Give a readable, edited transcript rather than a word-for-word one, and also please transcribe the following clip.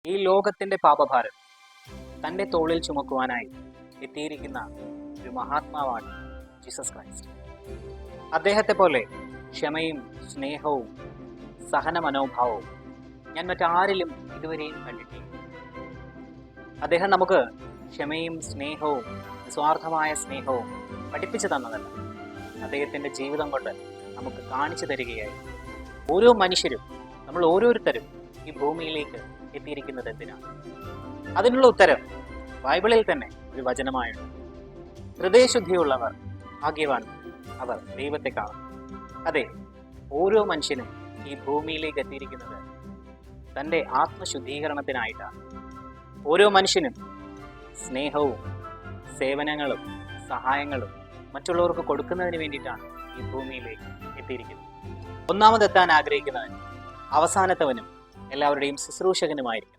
ഈ ലോകത്തിന്റെ പാപഭാരം തൻ്റെ തോളിൽ ചുമക്കുവാനായി എത്തിയിരിക്കുന്ന ഒരു മഹാത്മാവാണ് ജീസസ് ക്രൈസ്റ്റ്. അദ്ദേഹത്തെ പോലെ ക്ഷമയും സ്നേഹവും സഹന മനോഭാവവും ഞാൻ മറ്റാരിലും ഇതുവരെയും കണ്ടിട്ടില്ല. അദ്ദേഹം നമുക്ക് ക്ഷമയും സ്നേഹവും നിസ്വാർത്ഥമായ സ്നേഹവും പഠിപ്പിച്ചു തന്നതല്ല, അദ്ദേഹത്തിൻ്റെ ജീവിതം കൊണ്ട് നമുക്ക് കാണിച്ചു തരികയായി. ഓരോ മനുഷ്യരും, നമ്മൾ ഓരോരുത്തരും ഈ ഭൂമിയിലേക്ക് എത്തിയിരിക്കുന്നത് എന്തിനാണ്? അതിനുള്ള ഉത്തരം ബൈബിളിൽ തന്നെ ഒരു വചനമായുണ്ട്. ഹൃദയശുദ്ധിയുള്ളവർ ഭാഗ്യവാൻ, അവർ ദൈവത്തെ കാണും. അതെ, ഓരോ മനുഷ്യനും ഈ ഭൂമിയിലേക്ക് എത്തിയിരിക്കുന്നത് തൻ്റെ ആത്മശുദ്ധീകരണത്തിനായിട്ടാണ്. ഓരോ മനുഷ്യനും സ്നേഹവും സേവനങ്ങളും സഹായങ്ങളും മറ്റുള്ളവർക്ക് കൊടുക്കുന്നതിന് വേണ്ടിയിട്ടാണ് ഈ ഭൂമിയിലേക്ക് എത്തിയിരിക്കുന്നത്. ഒന്നാമതെത്താൻ ആഗ്രഹിക്കുന്നവൻ അവസാനത്തവനും എല്ലാവരുടെയും ശുശ്രൂഷകനുമായിരിക്കും.